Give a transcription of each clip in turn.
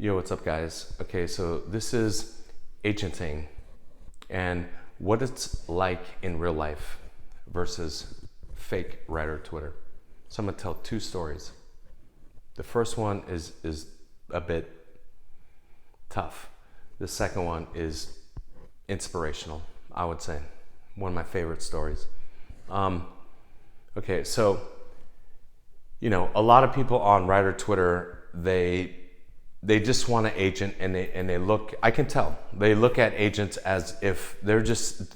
Yo, what's up, guys? Okay, so this is agenting and what it's like in real life versus fake writer Twitter. So I'm gonna tell two stories. The first one is a bit tough. The second one is inspirational, I would say. One of my favorite stories. Okay, so a lot of people on writer Twitter, they just want an agent, and they look, I can tell, they look at agents as if they're just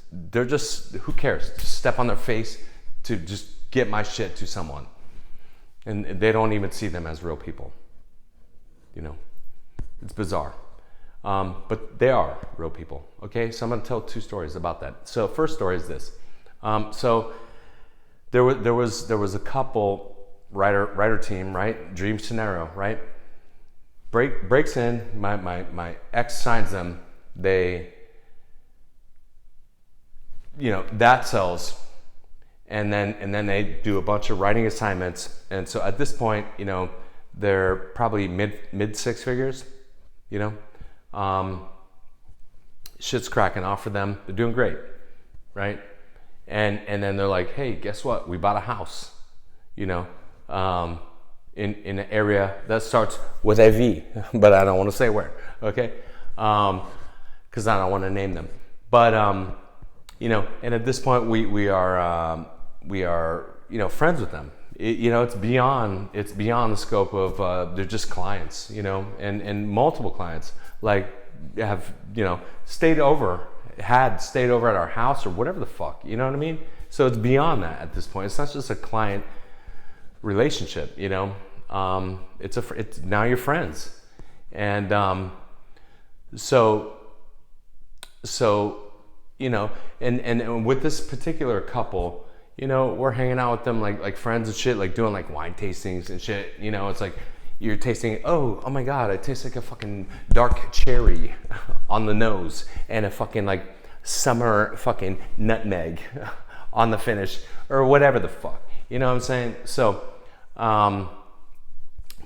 who cares, just step on their face to just get my shit to someone, and they don't even see them as real people. It's bizarre, but they are real people. Okay, so I'm gonna tell two stories about that. So first story is this. So there was a couple, writer team, right? Dream scenario, right? Breaks in, my ex signs them, they, that sells, and then they do a bunch of writing assignments, and so at this point, they're probably mid six figures, shit's cracking off for them, they're doing great, right? And then they're like, hey, guess what? We bought a house, in an area that starts with a V, but I don't want to say where, okay? Because I don't want to name them. But and at this point we are friends with them. It's beyond the scope of they're just clients, and multiple clients like have stayed over at our house or whatever the fuck, you know what I mean? So it's beyond that at this point. It's not just a client relationship, it's now you're friends, and so and with this particular couple, we're hanging out with them like friends and shit, like doing like wine tastings and shit. It's like you're tasting, oh my god, it tastes like a fucking dark cherry on the nose and a fucking like summer fucking nutmeg on the finish, or whatever the fuck, you know what I'm saying? So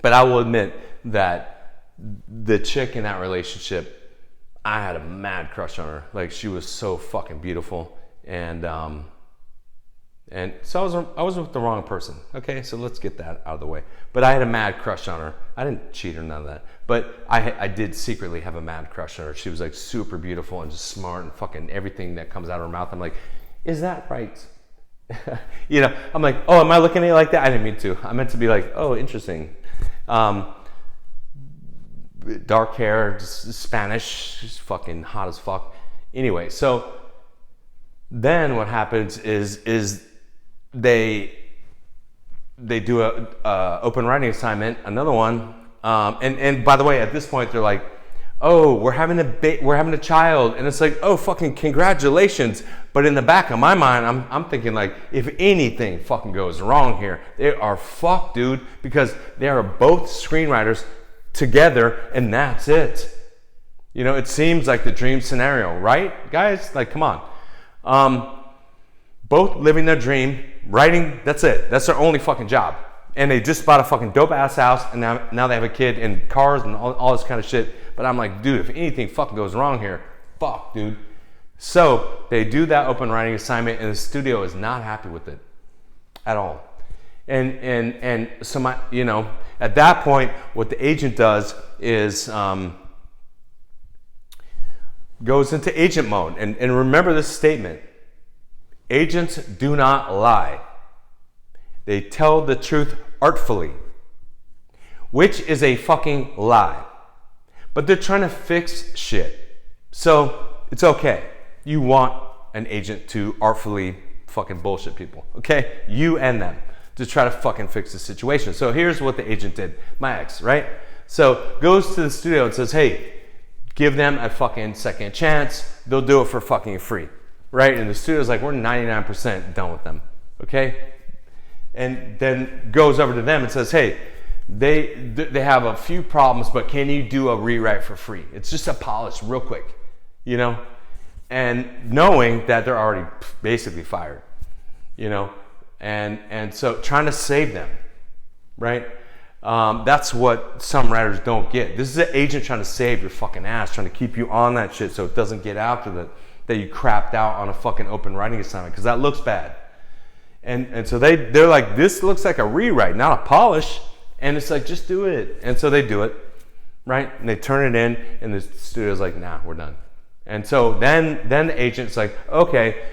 but I will admit that the chick in that relationship, I had a mad crush on her. Like, she was so fucking beautiful, and so I was with the wrong person. Okay, so let's get that out of the way. But I had a mad crush on her. I didn't cheat or none of that. But I did secretly have a mad crush on her. She was like super beautiful and just smart and fucking everything that comes out of her mouth. I'm like, is that right? I'm like, oh, am I looking at you like that? I didn't mean to. I meant to be like, oh, interesting. Dark hair, just Spanish, just fucking hot as fuck. Anyway, so then what happens is they do a open writing assignment, another one, and by the way, at this point they're like, oh, we're having a child, and it's like, oh, fucking congratulations. But in the back of my mind, I'm thinking like, if anything fucking goes wrong here, they are fucked, dude, because they are both screenwriters together, and that's it. It seems like the dream scenario, right, guys? Like, come on. Both living their dream, writing, that's it. That's their only fucking job. And they just bought a fucking dope ass house, and now they have a kid and cars and all this kind of shit. But I'm like, dude, if anything fucking goes wrong here, fuck, dude. So they do that open writing assignment, and the studio is not happy with it at all. And so at that point, what the agent does is goes into agent mode. And remember this statement: agents do not lie. They tell the truth artfully, which is a fucking lie. But they're trying to fix shit. So it's okay. You want an agent to artfully fucking bullshit people, okay? You and them, to try to fucking fix the situation. So here's what the agent did. My ex, right? So goes to the studio and says, hey, give them a fucking second chance. They'll do it for fucking free, right? And the studio's like, we're 99% done with them, okay? And then goes over to them and says, hey, they have a few problems, but can you do a rewrite for free? It's just a polish real quick, and knowing that they're already basically fired, and so trying to save them, right? That's what some writers don't get. This is an agent trying to save your fucking ass, trying to keep you on that shit so it doesn't get out that you crapped out on a fucking open writing assignment, because that looks bad. And so they're like, this looks like a rewrite, not a polish. And it's like, just do it. And so they do it, right? And they turn it in, and the studio's like, nah, we're done. And so then the agent's like, okay,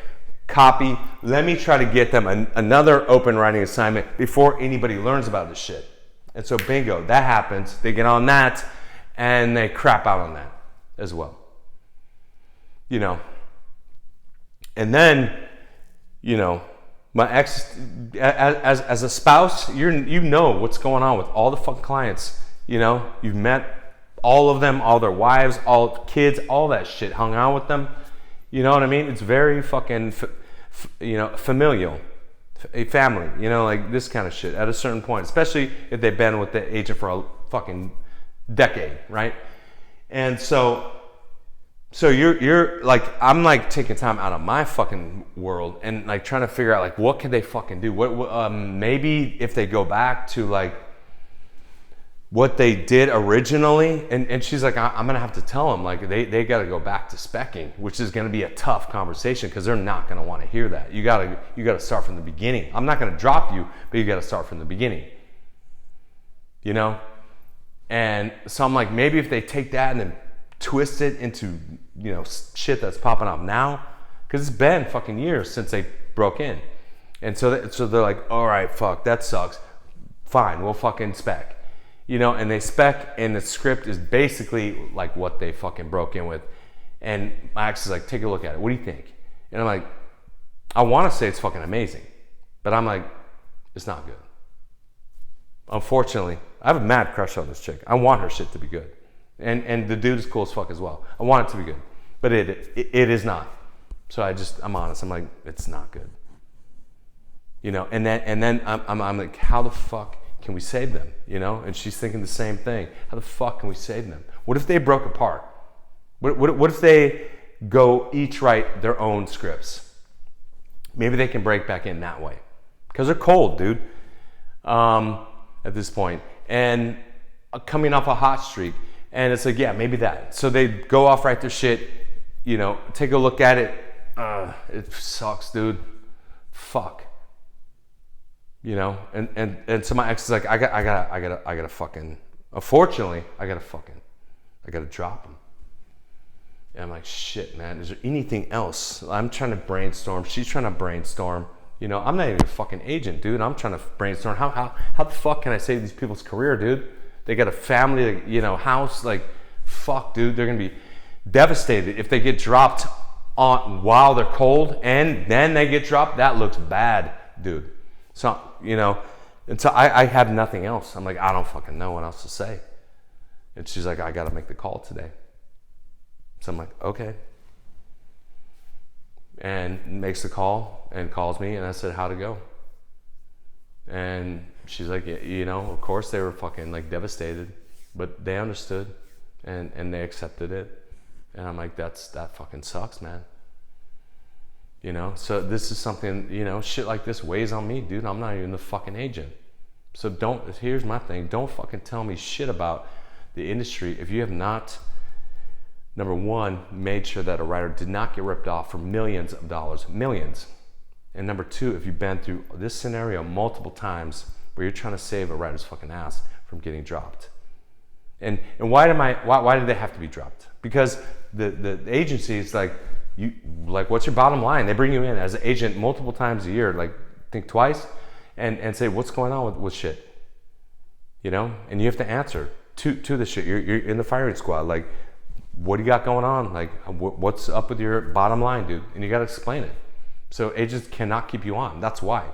copy. Let me try to get them another open writing assignment before anybody learns about this shit. And so bingo, that happens. They get on that, and they crap out on that as well. You know. And then, you know, my ex, as a spouse, you know what's going on with all the fucking clients. You know, you've met all of them, all their wives, all kids, all that shit. Hung out with them. You know what I mean? It's very fucking, familial, a family. You know, like this kind of shit at a certain point, especially if they've been with the agent for a fucking decade, right? And so you're like, I'm like taking time out of my fucking world and like trying to figure out like what can they fucking do? What maybe if they go back to like what they did originally, and she's like, I'm gonna have to tell them like they got to go back to specking, which is gonna be a tough conversation because they're not gonna want to hear that. You gotta start from the beginning. I'm not gonna drop you, but you gotta start from the beginning. You know, and so I'm like, maybe if they take that and then twist it into, you know, shit that's popping up now, because it's been fucking years since they broke in, and so they're like, all right, fuck, that sucks, fine, we'll fucking spec, you know, and they spec, and the script is basically like what they fucking broke in with, and my ex is like, take a look at it, what do you think? And I'm like, I want to say it's fucking amazing, but I'm like, it's not good. Unfortunately, I have a mad crush on this chick. I want her shit to be good. And the dude is cool as fuck as well. I want it to be good, but it is not. So I'm honest. I'm like, it's not good. You know, and then I'm like, how the fuck can we save them? You know, and she's thinking the same thing. How the fuck can we save them? What if they broke apart? What if they go each write their own scripts? Maybe they can break back in that way, because they're cold, dude. At this point, and coming off a hot streak. And it's like, yeah, maybe that. So they go off, write their shit, you know, take a look at it. It sucks, dude. Fuck. You know, and so my ex is like, I gotta fucking, unfortunately, I gotta drop him. And I'm like, shit, man, is there anything else? I'm trying to brainstorm. She's trying to brainstorm. You know, I'm not even a fucking agent, dude. I'm trying to brainstorm. How the fuck can I save these people's career, dude? They got a family, you know, house. Like, fuck, dude. They're gonna be devastated if they get dropped on while they're cold, and then they get dropped. That looks bad, dude. So, you know, and so I have nothing else. I'm like, I don't fucking know what else to say. And she's like, I gotta make the call today. So I'm like, okay. And makes the call and calls me, and I said, how'd it go? And she's like, you know, of course they were fucking like devastated, but they understood and they accepted it. And I'm like, that fucking sucks, man. You know, so this is something, you know, shit like this weighs on me, dude. I'm not even the fucking agent. So here's my thing. Don't fucking tell me shit about the industry if you have not, number one, made sure that a writer did not get ripped off for millions of dollars, millions. And number two, if you've been through this scenario multiple times where you're trying to save a writer's fucking ass from getting dropped. And why did they have to be dropped? Because the agency is like, what's your bottom line? They bring you in as an agent multiple times a year, like think twice, and say, what's going on with shit? You know? And you have to answer to the shit. You're in the firing squad. Like, what do you got going on? Like, what's up with your bottom line, dude? And you got to explain it. So agents cannot keep you on. That's why.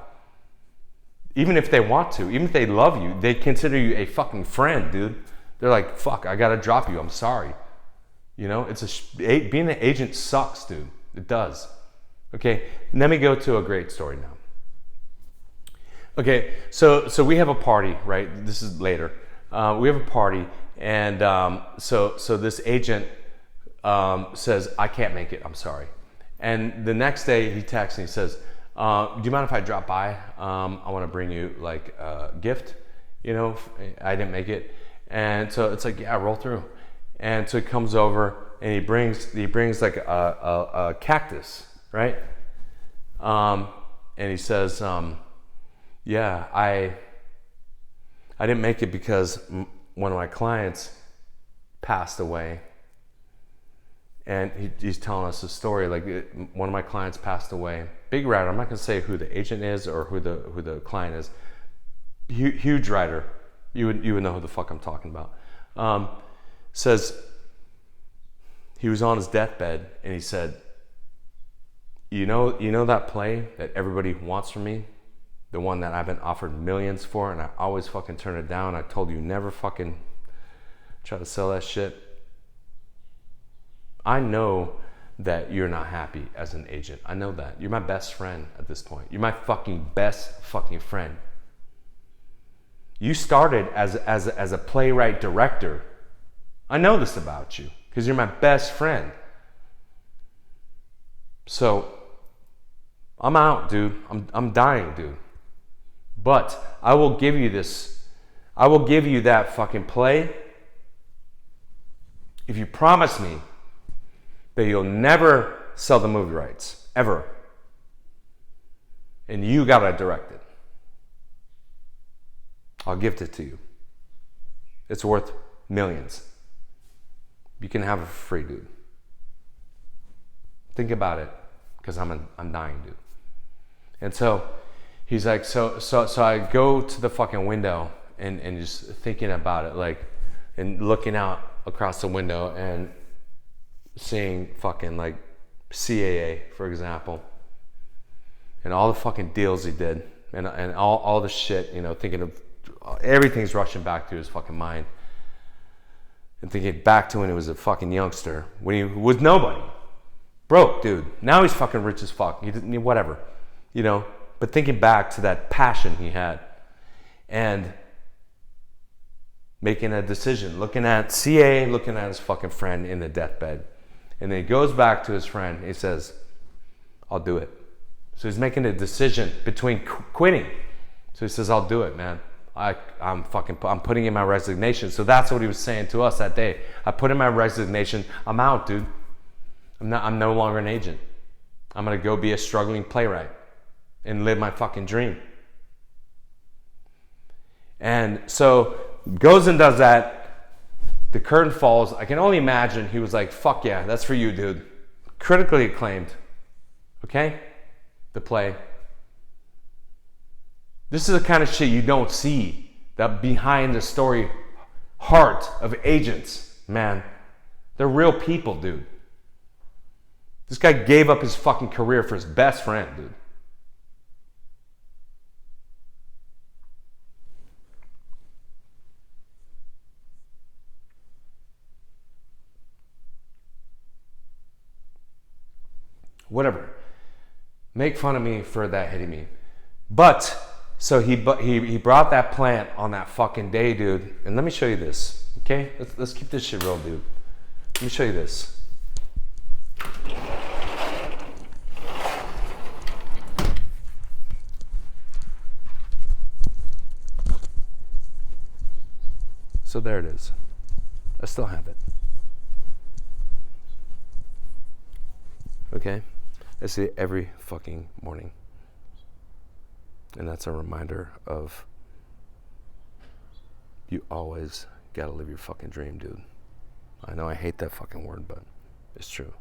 Even if they want to, even if they love you, they consider you a fucking friend, dude. They're like, fuck, I gotta drop you. I'm sorry. You know, being an agent sucks, dude. It does. Okay, let me go to a great story now. Okay, so we have a party, right? This is later. We have a party, and so this agent says, I can't make it. I'm sorry. And the next day he texts and he says, do you mind if I drop by? I want to bring you like a gift, you know, I didn't make it. And so it's like, yeah, roll through. And so he comes over and he brings like a cactus, right? And he says, yeah, I didn't make it because one of my clients passed away. And he's telling us a story, like one of my clients passed away. Big writer, I'm not gonna say who the agent is or who the client is. Huge writer, you would know who the fuck I'm talking about. Says he was on his deathbed and he said, you know that play that everybody wants from me, the one that I've been offered millions for and I always fucking turn it down. I told you never fucking try to sell that shit. I know that you're not happy as an agent. I know that. You're my best friend at this point. You're my fucking best fucking friend. You started as a playwright director. I know this about you because you're my best friend. So I'm out, dude. I'm dying, dude. But I will give you this. I will give you that fucking play if you promise me that you'll never sell the movie rights, ever. And you gotta direct it. I'll gift it to you. It's worth millions. You can have it for free, dude. Think about it, because I'm dying, dude. And so he's like, so I go to the fucking window and just thinking about it, like, and looking out across the window and seeing fucking like CAA, for example, and all the fucking deals he did and all the shit, you know, thinking of everything's rushing back through his fucking mind and thinking back to when he was a fucking youngster, when he was nobody, broke, dude. Now he's fucking rich as fuck. He didn't, whatever, you know, but thinking back to that passion he had and making a decision, looking at CA, looking at his fucking friend in the deathbed. And then he goes back to his friend. He says, I'll do it. So he's making a decision between quitting. So he says, I'll do it, man. I'm putting in my resignation. So that's what he was saying to us that day. I put in my resignation. I'm out, dude. I'm no longer an agent. I'm going to go be a struggling playwright and live my fucking dream. And so goes and does that. The curtain falls. I can only imagine he was like, fuck yeah, that's for you, dude. Critically acclaimed. Okay? The play. This is the kind of shit you don't see. That behind the story heart of agents, man. They're real people, dude. This guy gave up his fucking career for his best friend, dude. Whatever. Make fun of me for that hitting me. But, so he brought that plant on that fucking day, dude. And let me show you this, okay? Let's keep this shit real, dude. Let me show you this. So there it is. I still have it. Okay? I see it every fucking morning. And that's a reminder of you always gotta live your fucking dream, dude. I know I hate that fucking word, but it's true.